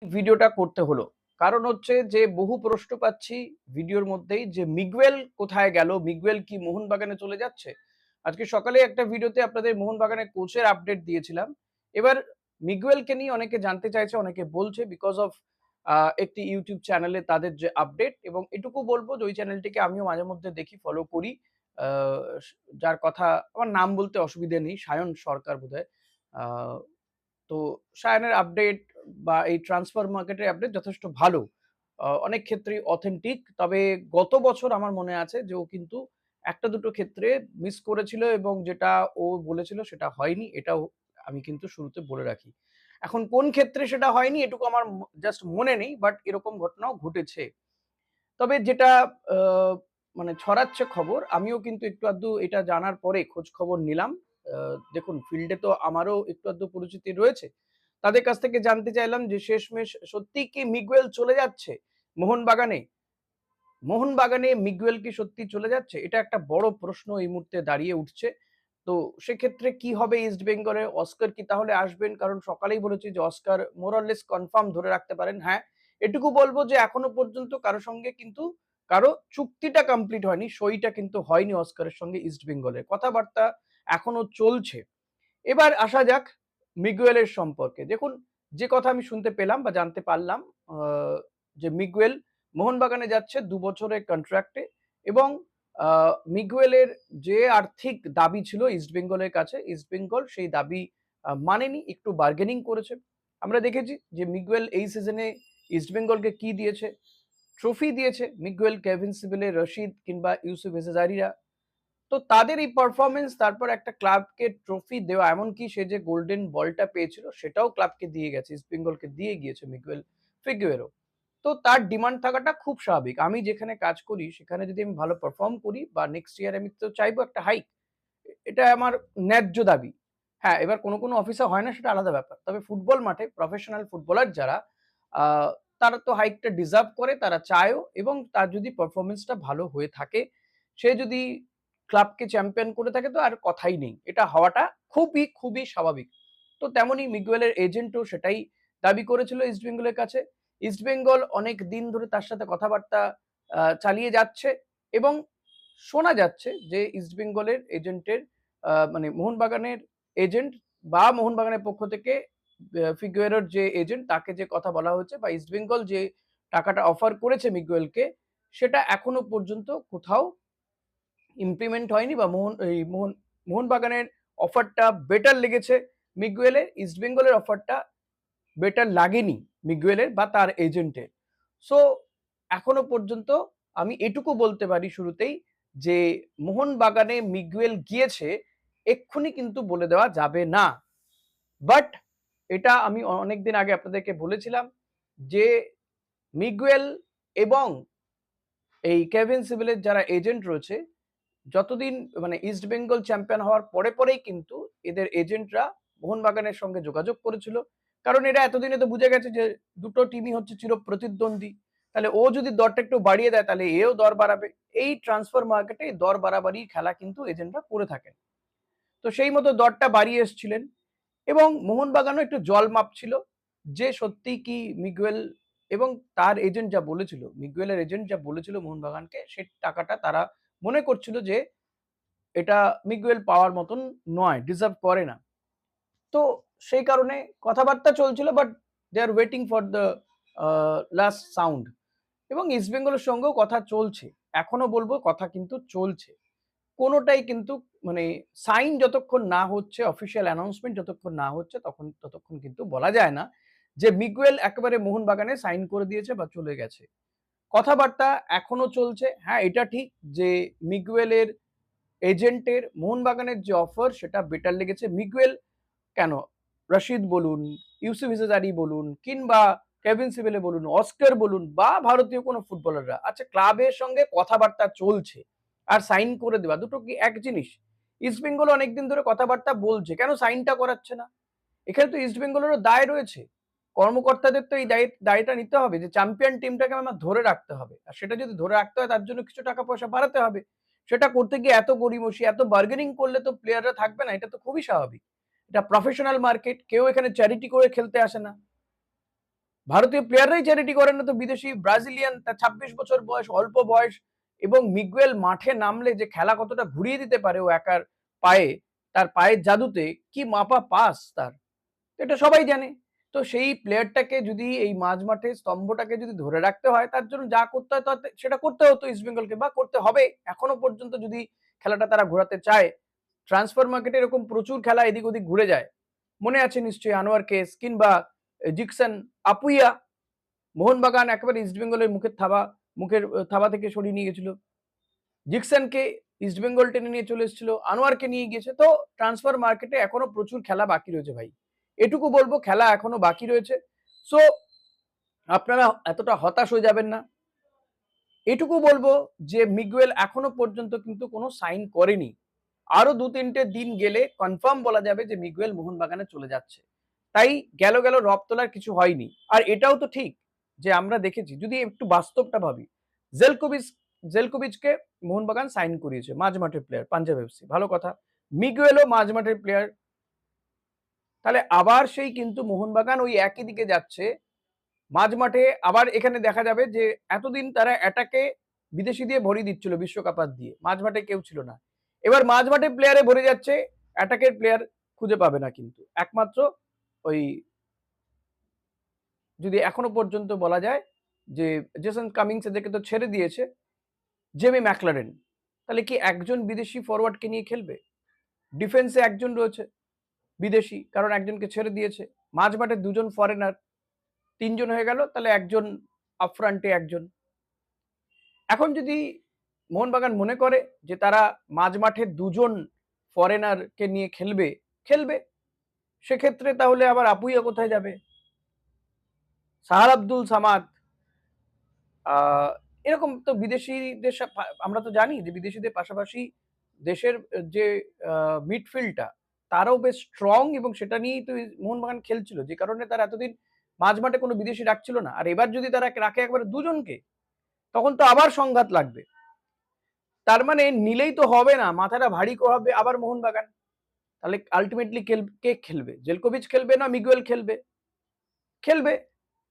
ভিডিওটা করতে হলো। কারণ হচ্ছে যে বহু প্রশ্ন পাচ্ছি ভিডিওর মধ্যেই যে মিগুয়েল কোথায় গেল? মিগুয়েল কি মোহনবাগানে চলে যাচ্ছে? আজকে সকালে একটা ভিডিওতে আপনাদের মোহনবাগানের কোচের আপডেট দিয়েছিলাম। এবার মিগুয়েলকে নিয়ে অনেকে জানতে চাইছে, অনেকে বলছে বিকজ অফ একটি ইউটিউব চ্যানেলে তাদের যে আপডেট এবং এটুকু বলব যে ওই চ্যানেলটিকে আমিও মাঝে মধ্যে দেখি, ফলো করি। আ যার কথা আমার নাম বলতে অসুবিধে নেই, সায়ন সরকার বোধহয়। আ তো সায়ানের আপডেট বা এই ট্রান্সফার মার্কেটের আপডেট যথেষ্ট ভালো। অনেক ক্ষেত্রেই অথেন্টিক। তবে গত বছর আমার মনে আছে যে ও কিন্তু ১ টা ২ টো ক্ষেত্রে মিস করেছিল এবং যেটা ও বলেছিল সেটা হয়নি। এটাও আমি কিন্তু শুরুতে বলে রাখি। এখন কোন ক্ষেত্রে সেটা হয়নি এটুকু আমার জাস্ট মনে নেই। বাট এরকম ঘটনাও ঘটেছে। তবে যেটা আ মানে ছড়াচ্ছে খবর, আমিও কিন্তু একটু আধটু এটা জানার পরে খোঁজ খবর নিলাম। আ দেখুন ফিল্ডে তো আমারও একটু আধটু পরিচিতি রয়েছে। তাদের কাছ থেকে জানতে চাইলাম যে শেষমেষ সত্যিই কি মিগুয়েল চলে যাচ্ছে মোহনবাগানে? মোহনবাগানে মিগুয়েল কি সত্যিই চলে যাচ্ছে? এটা একটা বড় প্রশ্ন এই মুহূর্তে দাঁড়িয়ে উঠছে। তো সেক্ষেত্রে কি হবে ইস্ট বেঙ্গলে? অস্কার কি তাহলে আসবেন? কারণ সকালেই বলেছি যে Oscar more or less confirm ধরে রাখতে পারেন। হ্যাঁ, এটুকু বলব যে এখনো পর্যন্ত কারো সঙ্গে কিন্তু কারো চুক্তিটা কমপ্লিট হয়নি। সইটা কিন্তু হয়নি অস্কারের সঙ্গে ইস্ট বেঙ্গলের। কথাবার্তা এখনো চলছে। এবার আসা যাক মিগুয়েলের সম্পর্কে। দেখুন, যে কথা আমি শুনতে পেলাম বা জানতে পারলাম আ যে মিগুয়েল মোহনবাগানে যাচ্ছে ২ বছরের কন্ট্রাক্টে এবং আ মিগুয়েলের যে আর্থিক দাবি ছিল ইস্টবেঙ্গলের কাছে, ইস্টবেঙ্গল সেই দাবি মানেনি, একটু বার্গেনিং করেছে। আমরা দেখেছি যে মিগুয়েল এই সিজনে ইস্টবেঙ্গলকে কি দিয়েছে? ট্রফি দিয়েছে। মিগুয়েল, কেভিন সিবিলে, রশিদ কিংবা ইউসুফ এসেজারিরা। তো তাদের এই পারফরম্যান্স, তারপর একটা ক্লাবকে ট্রফি দেওয়া, এমনকি সে যে গোল্ডেন বলটা পেয়েছিল সেটাও ক্লাবকে দিয়ে গেছে, ইস্ট বেঙ্গলকে দিয়ে গিয়েছে মিগুয়েল ফিগুয়েরো। তো তার ডিমান্ড থাকাটা খুব স্বাভাবিক। আমি যেখানে কাজ করি সেখানে যদি আমি ভালো পারফর্ম করি বা নেক্সট ইয়ার আমি তো চাইবো একটা হাইক। এটা আমার ন্যায্য দাবি। হ্যাঁ, এবার কোনো অফিসে হয় না সেটা আলাদা ব্যাপার। তবে ফুটবল মাঠে প্রফেশনাল ফুটবলার যারা আ তারা তো হাইকটা ডিজার্ভ করে, তারা চায়ও এবং তার যদি পারফরম্যান্সটা ভালো হয়ে থাকে, সে যদি ক্লাবকে চ্যাম্পিয়ন করে থাকে তো আর কথাই নেই। এটা হওয়াটা খুবই স্বাভাবিক। তো তেমনই মিগুয়েলের এজেন্টও সেটাই দাবি করেছিল ইস্টবেঙ্গলের কাছে। ইস্টবেঙ্গল অনেক দিন ধরে তার সাথে কথাবার্তা চালিয়ে যাচ্ছে এবং শোনা যাচ্ছে যে ইস্টবেঙ্গলের এজেন্টের মানে মোহনবাগানের এজেন্ট বা মোহনবাগানের পক্ষ থেকে ফিগুয়েরোর যে এজেন্ট তাকে যে কথা বলা হচ্ছে বা ইস্টবেঙ্গল যে টাকাটা অফার করেছে মিগুয়েলকে সেটা এখনো পর্যন্ত কোথাও ইমপ্লিমেন্ট হয়নি বা মোহনবাগানের অফারটা বেটার লেগেছে মিগুয়েলের, ইস্টবেঙ্গলের অফারটা বেটার লাগেনি মিগুয়েলের বা তার এজেন্টের। সো এখনো পর্যন্ত আমি এটুকু বলতে পারি শুরুতেই যে মোহনবাগানে মিগুয়েল গিয়েছে এক্ষুনি কিন্তু বলে দেওয়া যাবে না। বাট এটা আমি অনেকদিন আগে আপনাদেরকে বলেছিলাম যে মিগুয়েল এবং এই কেভিন সিভিলের যারা এজেন্ট রয়েছে যতদিন মানে ইস্ট বেঙ্গল চ্যাম্পিয়ন হওয়ার পরেই কিন্তু এদের এজেন্টরা মোহনবাগানের সঙ্গে যোগাযোগ করেছিল। কারণ এরা এতদিনে তো বুঝে গেছে যে দুটো টিমই হচ্ছে চিরপ্রতিদ্বন্দ্বী। তাহলে ও যদি দরটা একটু বাড়িয়ে দেয় তাহলে এও দর বাড়াবে। এই ট্রান্সফার মার্কেটে দর বাড়াবাড়ির খেলা কিন্তু এজেন্টরা করে থাকেন। তো সেই মতো দরটা বাড়িয়ে এসছিলেন এবং মোহনবাগানও একটু জল মাপছিল যে সত্যিই কি মিগুয়েল এবং তার এজেন্ট যা বলেছিল, মিগুয়েলের এজেন্ট যা বলেছিল মোহনবাগানকে সে টাকাটা তারা মনে করছিল যে এটা মিগুয়েল পাওয়ার মতন নয়, ডিজার্ভ করে না। তো সেই কারণে কথাবার্তা চলছিল but they are waiting for the last sound এবং ইস্ট বেঙ্গলের সঙ্গেও কথা চলছে। এখনো বলব কথা কিন্তু চলছে। কোনটাই কিন্তু মানে সাইন যতক্ষণ না হচ্ছে, অফিসিয়াল অ্যানাউন্সমেন্ট যতক্ষণ না হচ্ছে ততক্ষণ কিন্তু বলা যায় না যে মিগুয়েল একেবারে মোহনবাগানে সাইন করে দিয়েছে বা চলে গেছে। কথাবার্তা এখনো চলছে। হ্যাঁ, এটা ঠিক যে মিগুয়েলের এজেন্টের মোহনবাগানের যে অফার সেটা বেটার লেগেছে। মিগুয়েল কেন? রশিদ বলুন, ইউসুফ ইসেজারি বলুন কিংবা কেভিন সিবেলে বলুন, অস্কার বলুন বা ভারতীয় কোনো ফুটবলাররা। আচ্ছা ক্লাবের সঙ্গে কথাবার্তা চলছে আর সাইন করে দেওয়া দুটো কি এক জিনিস? ইস্ট বেঙ্গল অনেকদিন ধরে কথাবার্তা বলছে। কেন সাইনটা করাচ্ছে না? এখানে তো ইস্ট বেঙ্গলেরও দায় রয়েছে। কর্মকর্তাদের তো এই দায়টা নিতে হবে যে চ্যাম্পিয়ন টিমটাকে আমার ধরে রাখতে হবে। আর সেটা যদি ধরে রাখতে হয় তার জন্য কিছু টাকা পয়সা বাড়াতে হবে। সেটা করতে গিয়ে এত গড়িমসি, এত বার্গেনিং করলে তো প্লেয়াররা থাকবে না। এটা তো খুবই স্বাভাবিক। এটা প্রফেশনাল মার্কেট। কেউ এখানে চ্যারিটি করে খেলতে আসে না। ভারতীয় প্লেয়াররাই চ্যারিটি করেন না তো বিদেশি ব্রাজিলিয়ান, তার 26 বছর বয়স, অল্প বয়স, এবং মিগুয়েল মাঠে নামলে যে খেলা কতটা ঘুরিয়ে দিতে পারে ও একার পায়ে, তার পায়ের জাদুতে কি মাপা পাস তার, এটা সবাই জানে। তো সেই প্লেয়ারটাকে যদি এই মাঝমাঠে স্তম্ভটাকে যদি ধরে রাখতে হয়, তার জন্য যা করতে হয় সেটা করতে হতো ইস্ট বেঙ্গলকে, বা করতে হবে এখনো পর্যন্ত, যদি খেলাটা তারা ঘোরাতে চায়। ট্রান্সফার মার্কেটে এরকম প্রচুর খেলা এদিক ওদিক ঘুরে যায়, মনে আছে নিশ্চয়ই আনোয়ার কেস কিংবা জিকসন আপুইয়া, মোহনবাগান একেবারে ইস্ট বেঙ্গলের মুখের থাবা থেকে সরিয়ে নিয়ে গেছিল, জিকসনকে ইস্ট বেঙ্গল টেনে নিয়ে চলে এসেছিল, আনোয়ারকে নিয়ে গিয়েছে। তো ট্রান্সফার মার্কেটে এখনো প্রচুর খেলা বাকি রয়েছে ভাই, এটুকু বলবো, খেলা এখনো বাকি রয়েছে। সো আপনারা এতটা হতাশ হয়ে যাবেন না। এটুকু বলবো যে মিগুয়েল এখনো পর্যন্ত কিন্তু কোনো সাইন করেনি, আরো 2-3টে দিন গেলে কনফার্ম বলা যাবে যে মিগুয়েল মোহনবাগানে চলে যাচ্ছে। তাই গেল রব তোলার কিছু হয়নি। আর এটাও তো ঠিক যে আমরা দেখেছি, যদি একটু বাস্তবটা ভাবি, জেলকোভিচ জেলকোভিচকে মোহনবাগান সাইন করিয়েছে, মাঝমাঠের প্লেয়ার, পাঞ্জাব এফসি, ভালো কথা। মিগুয়েলও মাঝমাঠের প্লেয়ার, তাহলে আবার সেই কিন্তু মোহনবাগান ওই একই দিকে যাচ্ছে মাঝমাঠে। আবার এখানে দেখা যাবে যে এতদিন তারা অ্যাটাকে বিদেশি দিয়ে ভরিয়ে দিচ্ছিল বিশ্বকাপাত দিয়ে, মাঝমাঠে কেউ ছিল না। এবার মাঝমাঠে প্লেয়ারে ভরে যাচ্ছে, অ্যাটাকের প্লেয়ার খুঁজে পাবে না কিন্তু, একমাত্র ওই, যদি এখনো পর্যন্ত বলা যায় যে জেসন কামিংস এদেরকে তো ছেড়ে দিয়েছে, জেমি ম্যাকলারেন, তাহলে কি একজন বিদেশি ফরওয়ার্ডকে নিয়ে খেলবে? ডিফেন্সে একজন রয়েছে বিদেশি, কারণ একজনকে ছেড়ে দিয়েছে। মাঝমাঠে দুজন ফরেনার, তিনজন হয়ে গেল, তাহলে একজন আপফ্রন্টে একজন। এখন যদি মোহনবাগান মনে করে যে তারা মাঝমাঠে দুজন ফরেনারকে নিয়ে খেলবে, খেলবে। সেক্ষেত্রে তাহলে আবার আপুইয়া কোথায় যাবে? সাহার আব্দুল সামাদ, আহ, এরকম তো বিদেশিদের আমরা তো জানি যে বিদেশিদের পাশাপাশি দেশের যে মিডফিল্ডটা, তারাও বেশ স্ট্রং, এবং সেটা নিয়েই তো মোহনবাগান খেলছিল, যে কারণে তারা এতদিন মাঝমাঠে কোনো বিদেশি রাখছিল না। আর এবার যদি তারা রাখে একবারে দুজনকে, তখন তো আবার সংঘাত লাগবে। তার মানে নিলেই তো হবে না, মাথাটা ভারী হবে আবার মোহনবাগান। তাহলে আলটিমেটলি কে খেলবে? জেলকোভিচ খেলবে না মিগুয়েল খেলবে? খেলবে।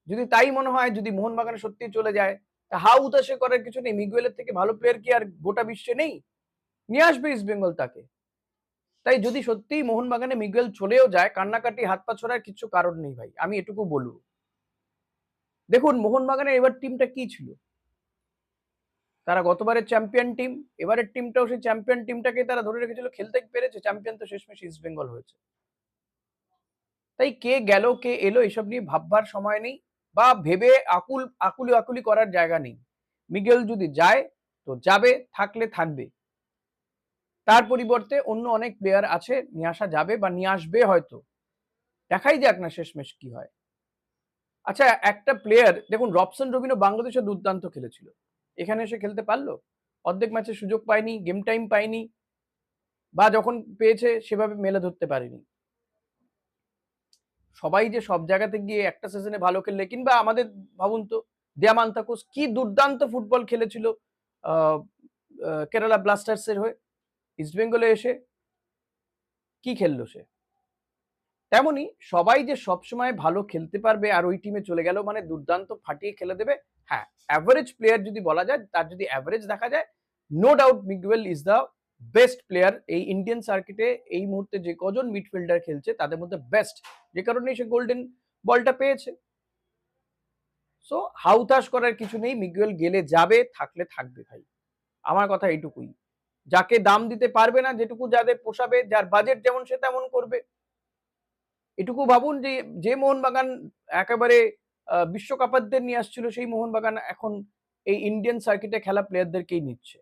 যদি তাই মনে হয়, যদি মোহনবাগানে সত্যি চলে যায়, হা উতাশে করার কিছু নেই। মিগুয়েলের থেকে ভালো প্লেয়ার কি আর গোটা বিশ্বে নেই? নিয়ে আসবে ইস্ট বেঙ্গল তাকে। তাই যদি সত্যিই মোহনবাগানে মিগুয়েল চলেও যায়, কান্নাকাটি হাত পা ছড়ার কিছু কারণ নেই ভাই, আমি এটুকু বলবো। দেখুন মোহনবাগানের এবার টিমটা কি ছিল, তারা গতবারের চ্যাম্পিয়ন টিম, এবারের টিমটাও সেই চ্যাম্পিয়ন টিমটাকে তারা ধরে রেখেছিল, খেলতে পেরেছে, চ্যাম্পিয়ন তো শেষমেশ ইস্ট বেঙ্গল হয়েছে। তাই কে গেল কে এলো এসব নিয়ে ভাববার সময় নেই, বা ভেবে আকুলি করার জায়গা নেই। মিগেল যদি যায় তো যাবে, থাকলে থাকবে, তার পরিবর্তে অন্য অনেক প্লেয়ার আছে, নিয়ে আসা যাবে বা নিয়ে আসবে হয়তো, দেখাই যাক না শেষমেশ কি হয়। আচ্ছা, একটা প্লেয়ার দেখুন, রবসন রবিনও বাংলাদেশে দুর্দান্ত খেলেছিল, এখানে এসে খেলতে পারলো? অর্ধেক ম্যাচে সুযোগ পায়নি, গেম টাইম পায়নি, বা যখন পেয়েছে সেভাবে মেলে ধরতে পারেনি। সবাই যে সব জায়গাতে গিয়ে একটা সিজনে ভালো খেললে, কিংবা আমাদের ভাবুন তো, দিয়ামান্তাকুস কি দুর্দান্ত ফুটবল খেলেছিল কেরালা ব্লাস্টার্সের হয়ে, ইস্টবেঙ্গলে এসে কি খেললো সে? তেমনি সবাই যে সবসময় ভালো খেলতে পারবে আর ওই টিমে চলে গেল মানে দুর্দান্ত ফাটিয়ে খেলে দেবে, হ্যাঁ, অ্যাভারেজ প্লেয়ার যদি বলা যায়, তার যদি অ্যাভারেজ দেখা যায়, no doubt Miguel is the best player এই ইন্ডিয়ান সার্কিটে। এই মুহূর্তে যে কজন মিডফিল্ডার খেলছে তাদের মধ্যে বেস্ট, যে কারণে সে গোল্ডেন বলটা পেয়েছে। সো হাউতাশ করার কিছু নেই, মিগুয়েল গেলে যাবে, থাকলে থাকবে ভাই, আমার কথা এইটুকুই। যাকে দাম দিতে পারবে না, যেটুকু যাদের পোষাবে, যার বাজেট যেমন সে তেমন করবে। এটুকু ভাবুন যে যে মোহনবাগান একেবারে বিশ্বকাপারদের নিয়ে আসছিল, সেই মোহনবাগান এখন এই ইন্ডিয়ান সার্কিটে খেলা প্লেয়ারদেরকেই নিচ্ছে।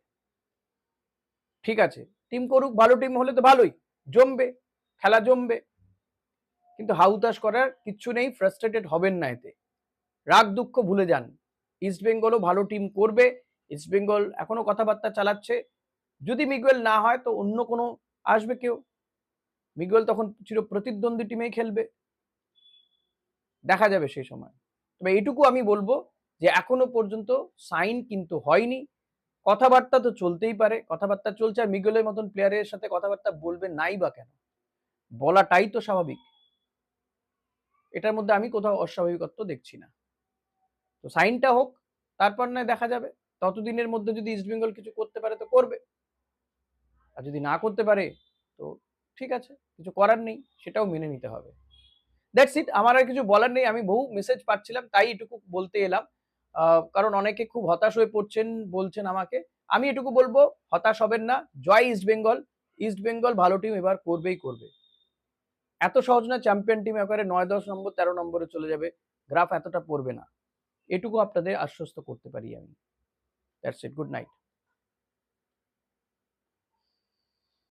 ঠিক আছে, টিম করুক, ভালো টিম হলে তো ভালোই, জমবে, খেলা জমবে, কিন্তু হাউতাশ করার কিচ্ছু নেই, ফ্রাস্ট্রেটেড হবেন না এতে, রাগ দুঃখ ভুলে যান। ইস্ট বেঙ্গলও ভালো টিম করবে, ইস্ট বেঙ্গল এখনো কথাবার্তা চালাচ্ছে, যদি মিগুয়েল না হয় তো অন্য কোনো আসবে কেউ, মিগুয়েল তখন চির প্রতিদ্বন্দ্বী টিমেই খেলবে, দেখা যাবে সেই সময়। তবে এইটুকু আমি বলবো যে এখনো পর্যন্ত সাইন কিন্তু হয়নি, কথাবার্তা তো চলতেই পারে, কথাবার্তা চলছে, আর মিগুয়েলের মতন প্লেয়ারের সাথে কথাবার্তা বলবে নাই বা কেন, বলাটাই তো স্বাভাবিক, এটার মধ্যে আমি কোথাও অস্বাভাবিকত্ব দেখছি না। তো সাইনটা হোক, তারপর নয় দেখা যাবে। ততদিনের মধ্যে যদি ইস্ট বেঙ্গল কিছু করতে পারে তো করবে। আর যদি না করতে পারে তো ঠিক আছে, কিছু করার নেই, সেটাও মেনে নিতে হবে। That's it. আমার আর কিছু বলার নেই। আমি বহু মেসেজ পাচ্ছিলাম, তাই এটুকু বলতে এলাম। কারণ অনেকে খুব হতাশ হয়ে পড়ছেন, বলছেন আমাকে। আমি এটুকু বলব, হতাশ হবেন না। জয় ইস্ট বেঙ্গল। ইস্ট বেঙ্গল ভালো টিম এবার করবেই করবে। এত সহজ না চ্যাম্পিয়ন টিম একেবারে ৯-১০ নম্বর ১৩ নম্বরে চলে যাবে। গ্রাফ এতটা পড়বে না। এটুকু আপনাদের আশ্বস্ত করতে পারি আমি। That's it. Good night.